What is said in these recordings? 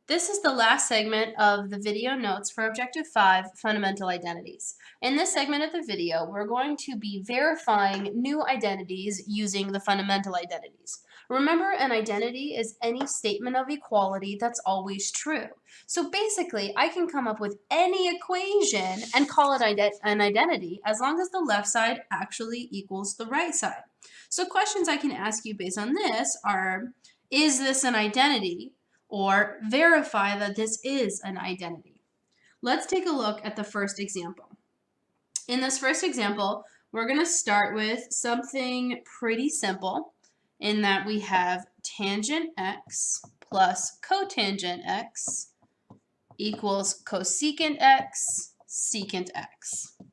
This is the last segment of the video notes for Objective 5, Fundamental Identities. In this segment of the video, we're going to be verifying new identities using the fundamental identities. Remember, an identity is any statement of equality that's always true. So basically, I can come up with any equation and call it an identity as long as the left side actually equals the right side. So questions I can ask you based on this are, is this an identity? Or verify that this is an identity. Let's take a look at the first example. In this first example, we're going to start with something pretty simple in that we have tangent x plus cotangent x equals cosecant x secant x. In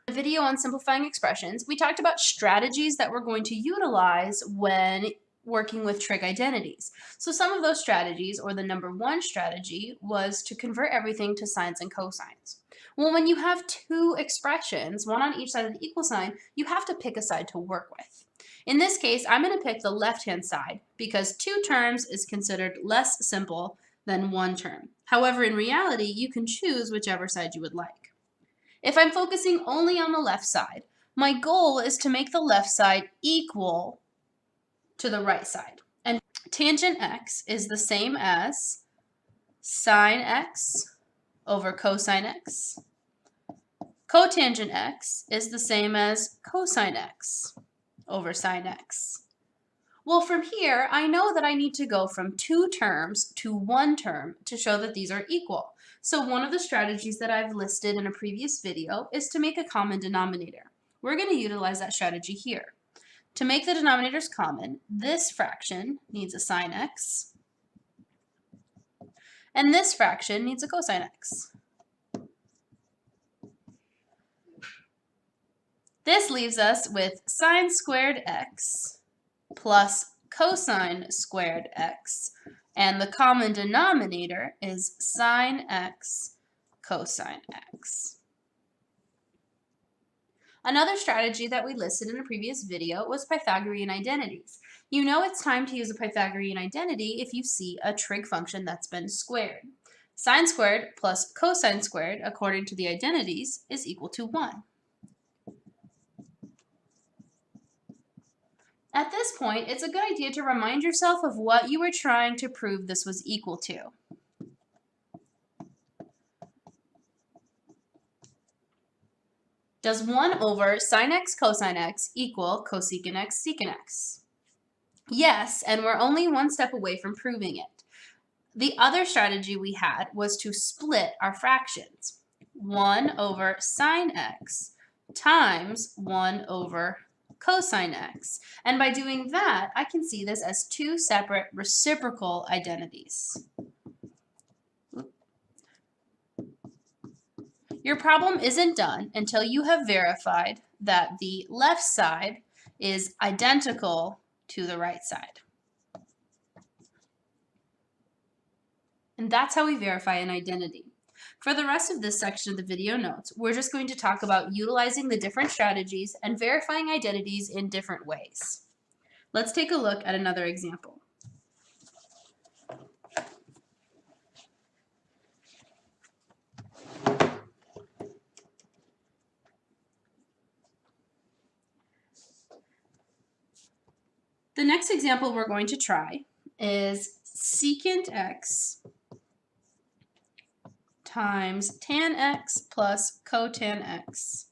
the video on simplifying expressions, we talked about strategies that we're going to utilize when working with trig identities. So some of those strategies, or the number one strategy, was to convert everything to sines and cosines. Well, when you have two expressions, one on each side of the equal sign, you have to pick a side to work with. In this case, I'm going to pick the left-hand side because two terms is considered less simple than one term. However, in reality, you can choose whichever side you would like. If I'm focusing only on the left side, my goal is to make the left side equal to the right side. And tangent x is the same as sine x over cosine x. Cotangent x is the same as cosine x over sine x. Well, from here, I know that I need to go from two terms to one term to show that these are equal. So one of the strategies that I've listed in a previous video is to make a common denominator. We're going to utilize that strategy here. To make the denominators common, this fraction needs a sine x, and this fraction needs a cosine x. This leaves us with sine squared x plus cosine squared x, and the common denominator is sine x cosine x. Another strategy that we listed in a previous video was Pythagorean identities. You know it's time to use a Pythagorean identity if you see a trig function that's been squared. Sine squared plus cosine squared, according to the identities, is equal to 1. At this point, it's a good idea to remind yourself of what you were trying to prove this was equal to. Does 1 over sine x cosine x equal cosecant x secant x? Yes, and we're only one step away from proving it. The other strategy we had was to split our fractions. 1 over sine x times 1 over cosine x. And by doing that, I can see this as two separate reciprocal identities. Your problem isn't done until you have verified that the left side is identical to the right side. And that's how we verify an identity. For the rest of this section of the video notes, we're just going to talk about utilizing the different strategies and verifying identities in different ways. Let's take a look at another example. The next example we're going to try is secant x times tan x plus cotan x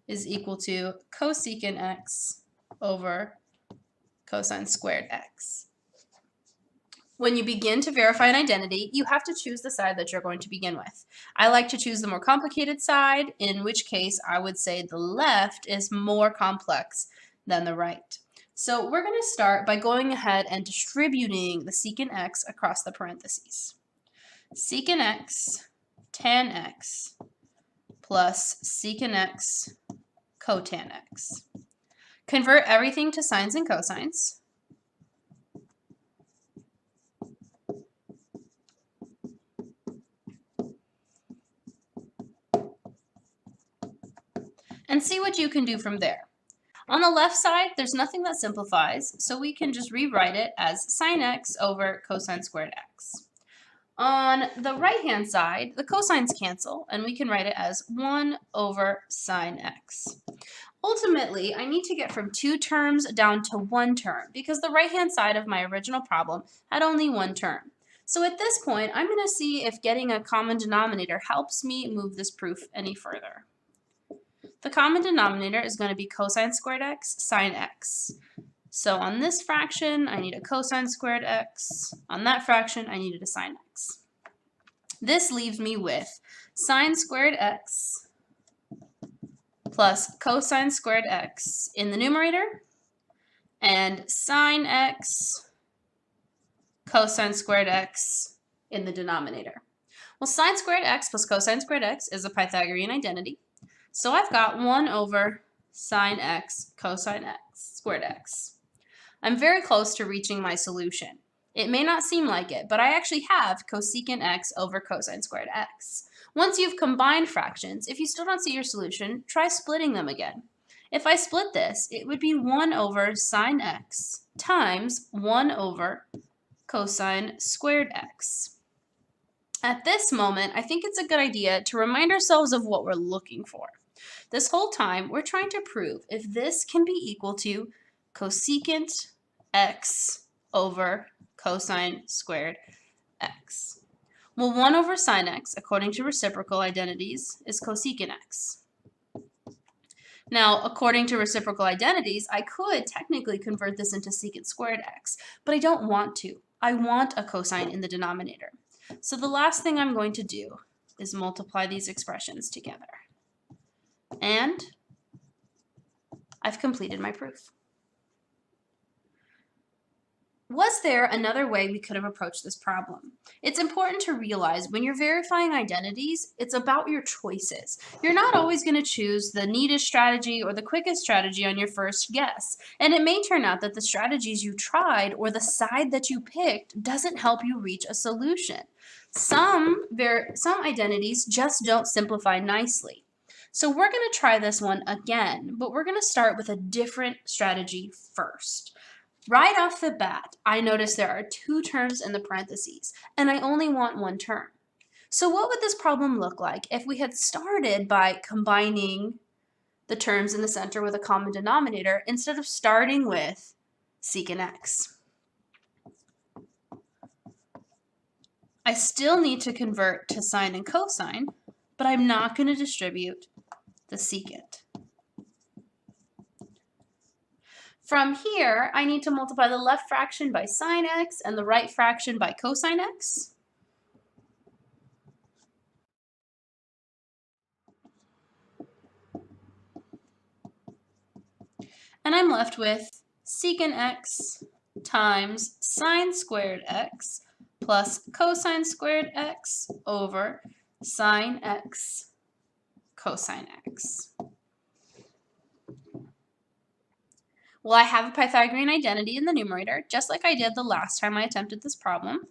is equal to cosecant x over cosine squared x. When you begin to verify an identity, you have to choose the side that you're going to begin with. I like to choose the more complicated side, in which case I would say the left is more complex than the right. So we're going to start by going ahead and distributing the secant x across the parentheses. Secant x tan x plus secant x cotan x. Convert everything to sines and cosines. And see what you can do from there. On the left side, there's nothing that simplifies, so we can just rewrite it as sine x over cosine squared x. On the right-hand side, the cosines cancel, and we can write it as 1 over sine x. Ultimately, I need to get from 2 terms down to 1 term because the right-hand side of my original problem had only 1 term. So at this point, I'm going to see if getting a common denominator helps me move this proof any further. The common denominator is going to be cosine squared x sine x. So on this fraction, I need a cosine squared x. On that fraction, I needed a sine x. This leaves me with sine squared x plus cosine squared x in the numerator and sine x cosine squared x in the denominator. Well, sine squared x plus cosine squared x is a Pythagorean identity. So I've got 1 over sine x cosine x squared x. I'm very close to reaching my solution. It may not seem like it, but I actually have cosecant x over cosine squared x. Once you've combined fractions, if you still don't see your solution, try splitting them again. If I split this, it would be 1 over sine x times 1 over cosine squared x. At this moment, I think it's a good idea to remind ourselves of what we're looking for. This whole time, we're trying to prove if this can be equal to cosecant x over cosine squared x. Well, 1 over sine x, according to reciprocal identities, is cosecant x. Now, according to reciprocal identities, I could technically convert this into secant squared x, but I don't want to. I want a cosine in the denominator. So the last thing I'm going to do is multiply these expressions together. And I've completed my proof. Was there another way we could have approached this problem? It's important to realize when you're verifying identities, it's about your choices. You're not always going to choose the neatest strategy or the quickest strategy on your first guess. And it may turn out that the strategies you tried or the side that you picked doesn't help you reach a solution. Some identities just don't simplify nicely. So we're going to try this one again, but we're going to start with a different strategy first. Right off the bat, I notice there are 2 terms in the parentheses, and I only want 1 term. So what would this problem look like if we had started by combining the terms in the center with a common denominator instead of starting with secant x? I still need to convert to sine and cosine, but I'm not going to distribute the secant. From here, I need to multiply the left fraction by sine x and the right fraction by cosine x. And I'm left with secant x times sine squared x plus cosine squared x over sine x cosine x. Well, I have a Pythagorean identity in the numerator, just like I did the last time I attempted this problem.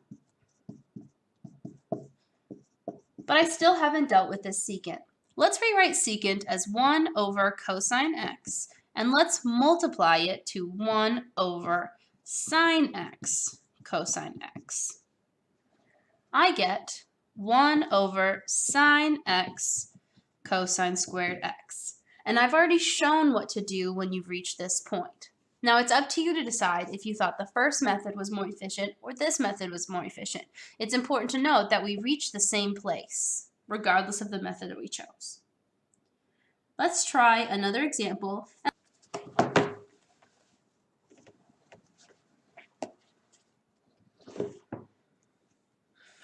But I still haven't dealt with this secant. Let's rewrite secant as 1 over cosine x, and let's multiply it to 1 over sine x cosine x. I get 1 over sine x cosine squared x. And I've already shown what to do when you've reached this point. Now it's up to you to decide if you thought the first method was more efficient or this method was more efficient. It's important to note that we reached the same place, regardless of the method that we chose. Let's try another example.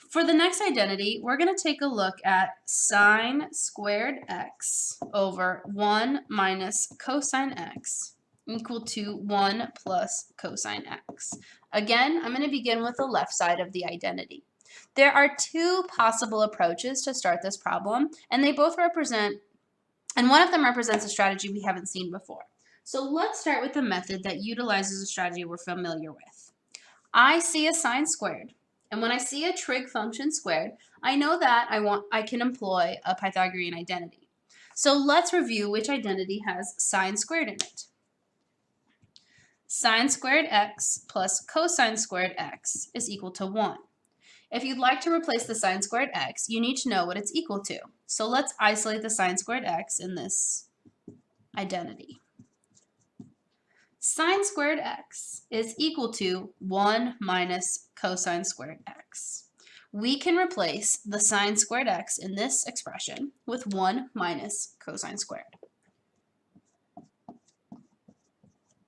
For the next identity, we're going to take a look at sine squared x over 1 minus cosine x equal to 1 plus cosine x. Again, I'm going to begin with the left side of the identity. There are 2 possible approaches to start this problem, and they both represent, and one of them represents a strategy we haven't seen before. So let's start with the method that utilizes a strategy we're familiar with. I see a sine squared. And when I see a trig function squared, I know that I can employ a Pythagorean identity. So let's review which identity has sine squared in it. Sine squared x plus cosine squared x is equal to 1. If you'd like to replace the sine squared x, you need to know what it's equal to. So let's isolate the sine squared x in this identity. Sine squared x is equal to 1 minus cosine squared x. We can replace the sine squared x in this expression with 1 minus cosine squared.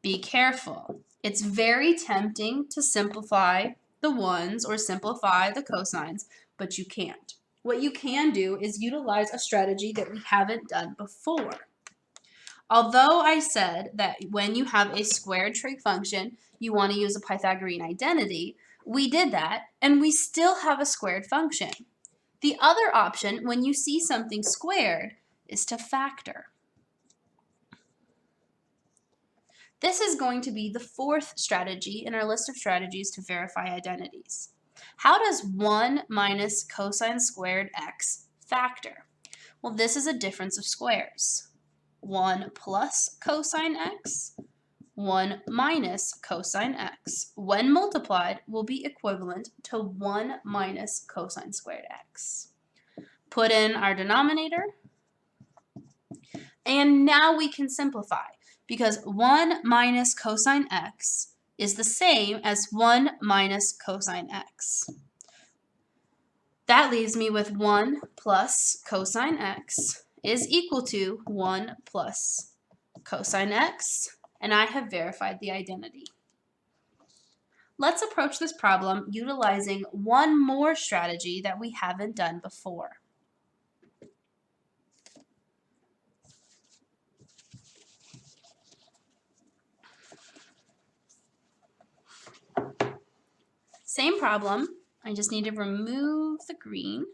Be careful. It's very tempting to simplify the ones or simplify the cosines, but you can't. What you can do is utilize a strategy that we haven't done before. Although I said that when you have a squared trig function, you want to use a Pythagorean identity, we did that, and we still have a squared function. The other option, when you see something squared, is to factor. This is going to be the fourth strategy in our list of strategies to verify identities. How does 1 minus cosine squared x factor? Well, this is a difference of squares. 1 plus cosine x, 1 minus cosine x, when multiplied, will be equivalent to 1 minus cosine squared x. Put in our denominator, and now we can simplify, because 1 minus cosine x is the same as 1 minus cosine x. That leaves me with 1 plus cosine x is equal to 1 plus cosine x, and I have verified the identity. Let's approach this problem utilizing one more strategy that we haven't done before. Same problem, I just need to remove the green.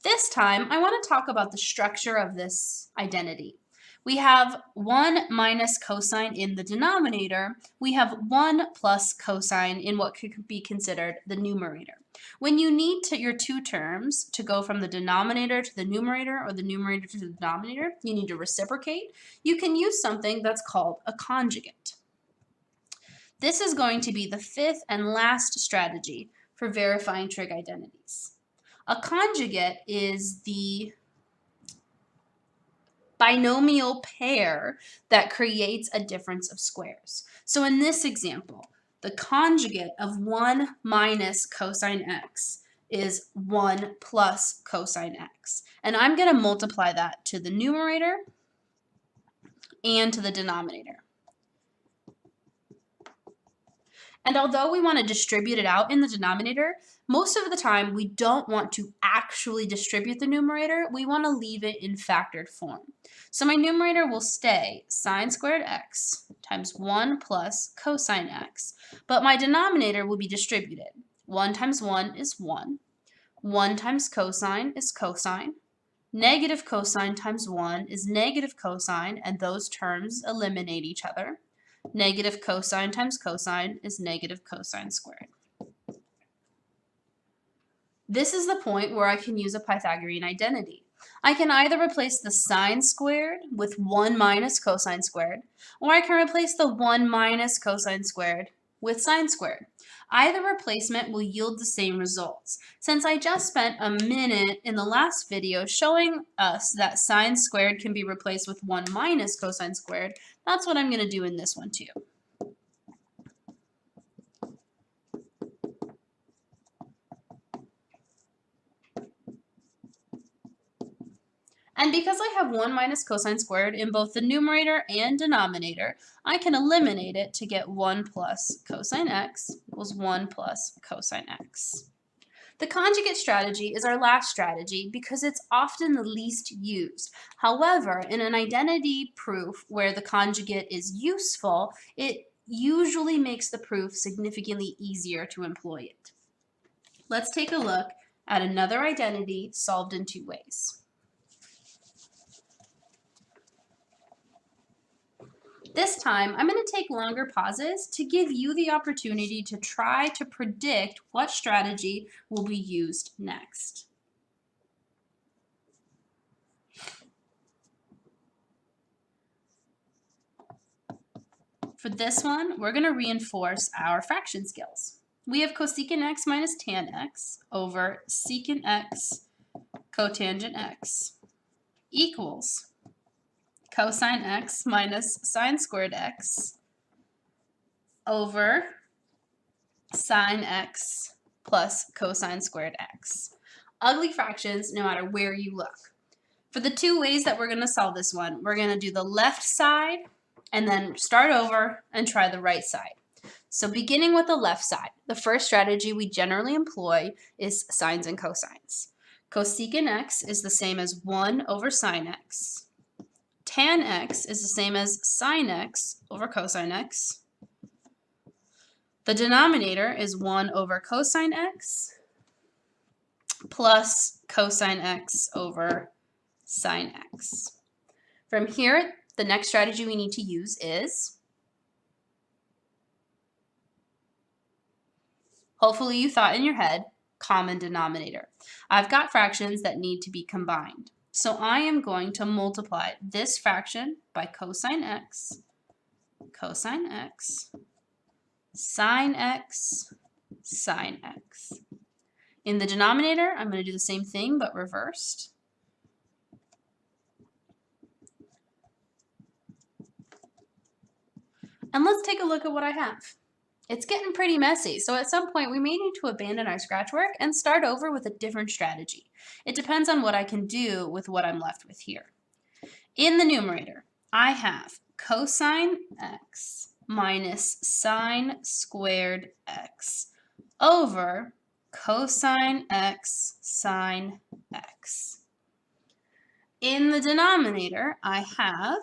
This time, I want to talk about the structure of this identity. We have 1 minus cosine in the denominator. We have 1 plus cosine in what could be considered the numerator. When you need your two terms to go from the denominator to the numerator or the numerator to the denominator, you need to reciprocate. You can use something that's called a conjugate. This is going to be the fifth and last strategy for verifying trig identities. A conjugate is the binomial pair that creates a difference of squares. So in this example, the conjugate of 1 minus cosine x is 1 plus cosine x. And I'm going to multiply that to the numerator and to the denominator. And although we want to distribute it out in the denominator, most of the time we don't want to actually distribute the numerator. We want to leave it in factored form. So my numerator will stay sine squared x times 1 plus cosine x. But my denominator will be distributed. 1 times 1 is 1. 1 times cosine is cosine. Negative cosine times 1 is negative cosine, and those terms eliminate each other. Negative cosine times cosine is negative cosine squared. This is the point where I can use a Pythagorean identity. I can either replace the sine squared with 1 minus cosine squared, or I can replace the 1 minus cosine squared with sine squared. Either replacement will yield the same results. Since I just spent a minute in the last video showing us that sine squared can be replaced with 1 minus cosine squared, that's what I'm going to do in this one too. And because I have 1 minus cosine squared in both the numerator and denominator, I can eliminate it to get 1 plus cosine x equals 1 plus cosine x. The conjugate strategy is our last strategy because it's often the least used. However, in an identity proof where the conjugate is useful, it usually makes the proof significantly easier to employ it. Let's take a look at another identity solved in two ways. This time, I'm going to take longer pauses to give you the opportunity to try to predict what strategy will be used next. For this one, we're going to reinforce our fraction skills. we have cosecant x minus tan x over secant x cotangent x equals cosine x minus sine squared x over sine x plus cosine squared x. Ugly fractions no matter where you look. For the two ways that we're going to solve this one, we're going to do the left side and then start over and try the right side. So beginning with the left side, the first strategy we generally employ is sines and cosines. Cosecant x is the same as 1 over sine x. Tan x is the same as sine x over cosine x. The denominator is 1 over cosine x plus cosine x over sine x. From here, the next strategy we need to use is, hopefully you thought in your head, common denominator. I've got fractions that need to be combined. So I am going to multiply this fraction by cosine x, sine x, sine x. In the denominator, I'm going to do the same thing but reversed. And let's take a look at what I have. It's getting pretty messy, so at some point we may need to abandon our scratch work and start over with a different strategy. It depends on what I can do with what I'm left with here. In the numerator, I have cosine x minus sine squared x over cosine x sine x. In the denominator, I have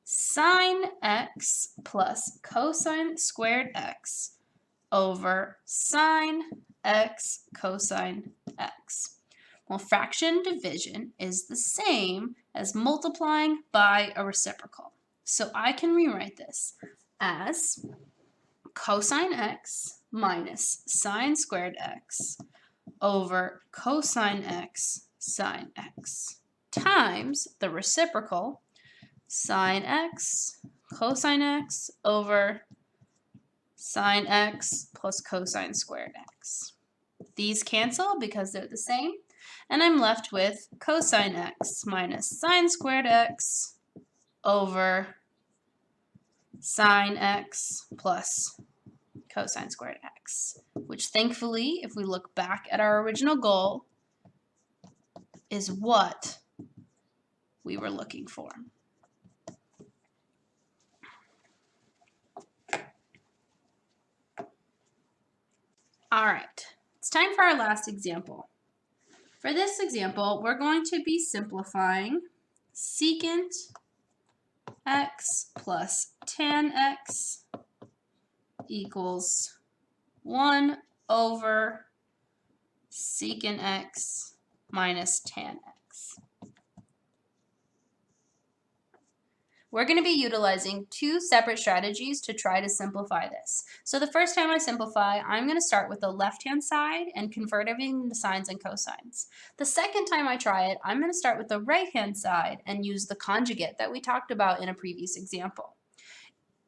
sine x plus cosine squared x over sine x cosine x. Well, fraction division is the same as multiplying by a reciprocal. So I can rewrite this as cosine x minus sine squared x over cosine x sine x times the reciprocal sine x cosine x over sine x plus cosine squared x. These cancel because they're the same, and I'm left with cosine x minus sine squared x over sine x plus cosine squared x, which thankfully, if we look back at our original goal, is what we were looking for. All right, it's time for our last example. For this example, we're going to be simplifying secant x plus tan x equals 1 over secant x minus tan x. We're going to be utilizing two separate strategies to try to simplify this. So the first time I simplify, I'm going to start with the left-hand side and convert everything into sines and cosines. The second time I try it, I'm going to start with the right-hand side and use the conjugate that we talked about in a previous example.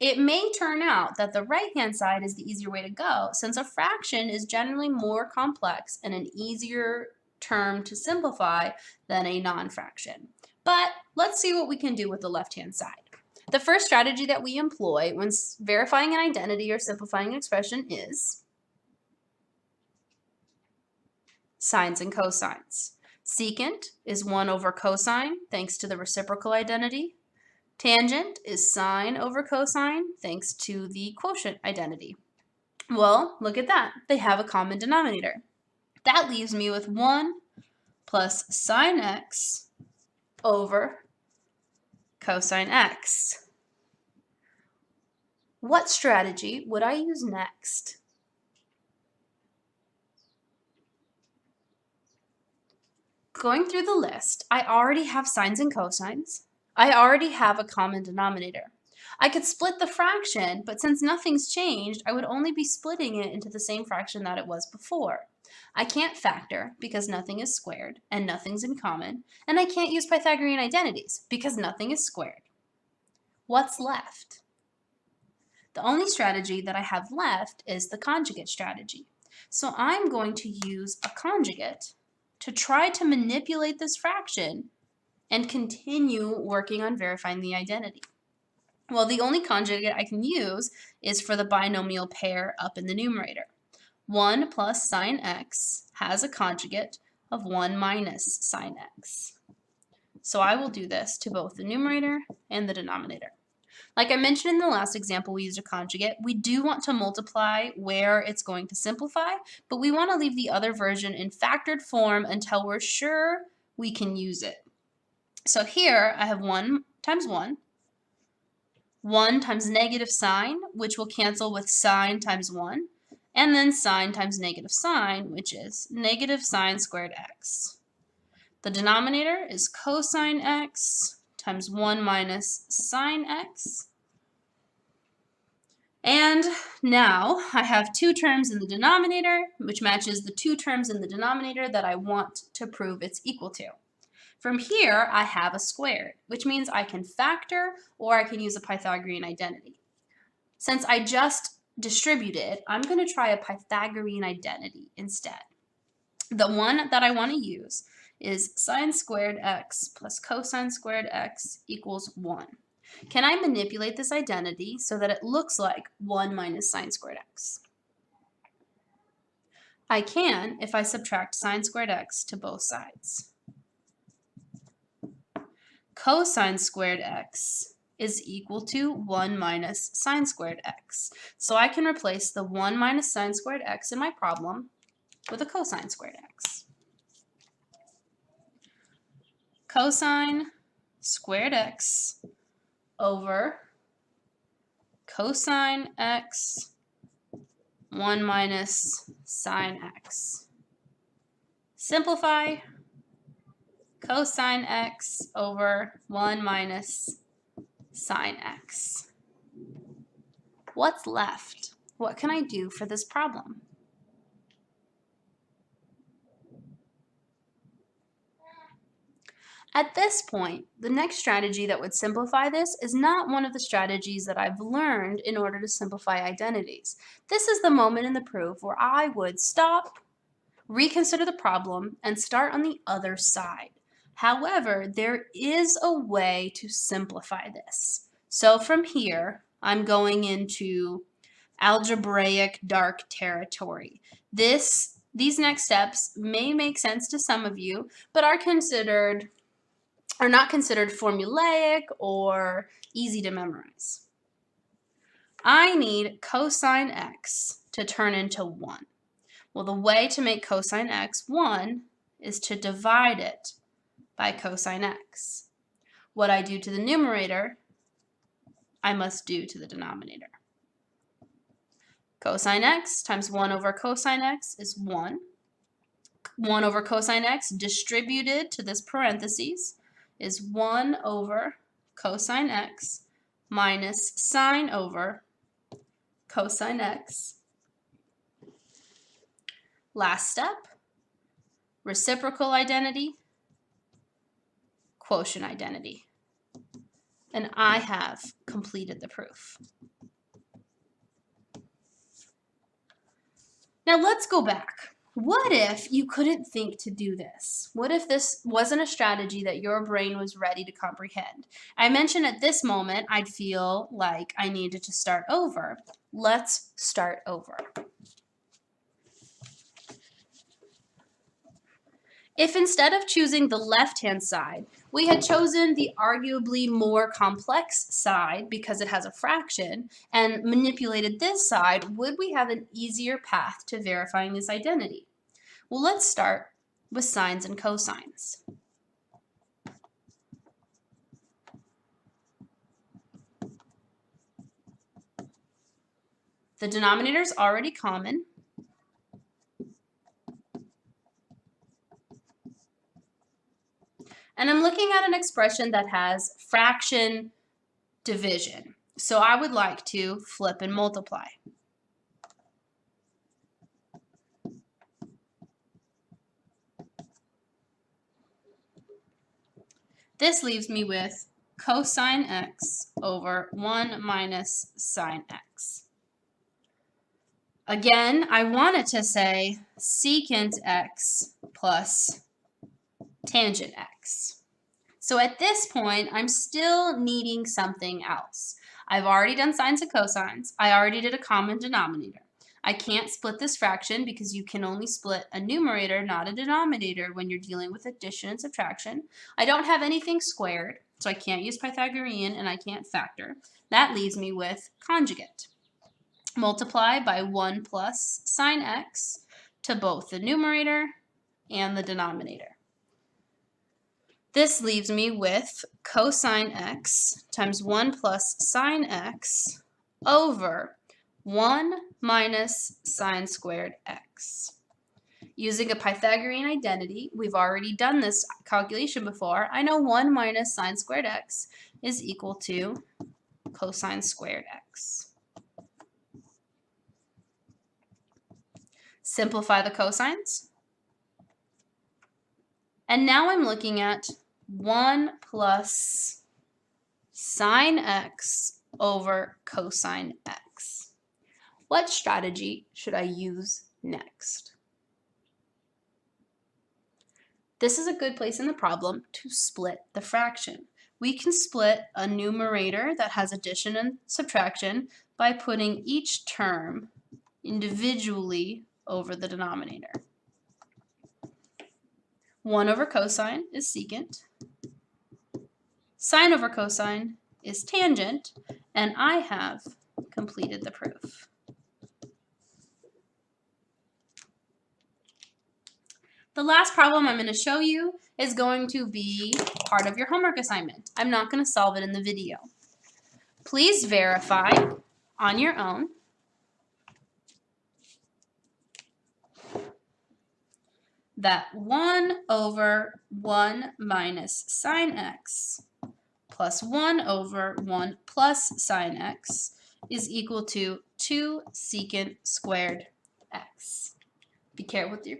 It may turn out that the right-hand side is the easier way to go, since a fraction is generally more complex and an easier term to simplify than a non-fraction. But let's see what we can do with the left-hand side. The first strategy that we employ when verifying an identity or simplifying an expression is sines and cosines. Secant is 1 over cosine, thanks to the reciprocal identity. Tangent is sine over cosine, thanks to the quotient identity. Well, look at that. They have a common denominator. That leaves me with 1 plus sine x over cosine x. What strategy would I use next? Going through the list, I already have sines and cosines. I already have a common denominator. I could split the fraction, but since nothing's changed, I would only be splitting it into the same fraction that it was before. I can't factor because nothing is squared and nothing's in common, and I can't use Pythagorean identities because nothing is squared. What's left? The only strategy that I have left is the conjugate strategy. So I'm going to use a conjugate to try to manipulate this fraction and continue working on verifying the identity. Well, the only conjugate I can use is for the binomial pair up in the numerator. 1 plus sine x has a conjugate of 1 minus sine x. So I will do this to both the numerator and the denominator. Like I mentioned in the last example, we used a conjugate. We do want to multiply where it's going to simplify, but we want to leave the other version in factored form until we're sure we can use it. So here I have 1 times 1, 1 times negative sine, which will cancel with sine times 1, and then sine times negative sine, which is negative sine squared x. The denominator is cosine x times 1 minus sine x. And now I have 2 terms in the denominator, which matches the 2 terms in the denominator that I want to prove it's equal to. From here, I have a squared, which means I can factor or I can use a Pythagorean identity. Since I just distributed, I'm going to try a Pythagorean identity instead. The one that I want to use is sine squared x plus cosine squared x equals 1. Can I manipulate this identity so that it looks like 1 minus sine squared x? I can if I subtract sine squared x to both sides. Cosine squared x is equal to 1 minus sine squared x. So I can replace the 1 minus sine squared x in my problem with a cosine squared x. Cosine squared x over cosine x 1 minus sine x. Simplify. Cosine x over 1 minus sine x. What's left? What can I do for this problem? At this point, the next strategy that would simplify this is not one of the strategies that I've learned in order to simplify identities. This is the moment in the proof where I would stop, reconsider the problem, and start on the other side. However, there is a way to simplify this. So from here, I'm going into algebraic dark territory. These next steps may make sense to some of you, but are not considered formulaic or easy to memorize. I need cosine x to turn into 1. Well, the way to make cosine x 1 is to divide it by cosine x. What I do to the numerator, I must do to the denominator. Cosine x times 1 over cosine x is 1. 1 over cosine x distributed to this parentheses is 1 over cosine x minus sine over cosine x. Last step, reciprocal identity, quotient identity. And I have completed the proof. Now let's go back. What if you couldn't think to do this? What if this wasn't a strategy that your brain was ready to comprehend? I mentioned at this moment I'd feel like I needed to start over. Let's start over. If instead of choosing the left-hand side, we had chosen the arguably more complex side because it has a fraction and manipulated this side, would we have an easier path to verifying this identity? Well, let's start with sines and cosines. The denominator is already common. And I'm looking at an expression that has fraction division. So I would like to flip and multiply. This leaves me with cosine x over 1 minus sine x. Again, I wanted to say secant x plus tangent x. So at this point, I'm still needing something else. I've already done sines and cosines. I already did a common denominator. I can't split this fraction because you can only split a numerator, not a denominator, when you're dealing with addition and subtraction. I don't have anything squared, so I can't use Pythagorean and I can't factor. That leaves me with conjugate. Multiply by 1 plus sine x to both the numerator and the denominator. This leaves me with cosine x times 1 plus sine x over 1 minus sine squared x. Using a Pythagorean identity, we've already done this calculation before. I know 1 minus sine squared x is equal to cosine squared x. Simplify the cosines. And now I'm looking at 1 plus sine x over cosine x. What strategy should I use next? This is a good place in the problem to split the fraction. We can split a numerator that has addition and subtraction by putting each term individually over the denominator. 1 over cosine is secant. Sine over cosine is tangent, and I have completed the proof. The last problem I'm going to show you is going to be part of your homework assignment. I'm not going to solve it in the video. Please verify on your own that 1 over 1 minus sine x plus 1 over 1 plus sine x is equal to 2 secant squared x. Be careful with your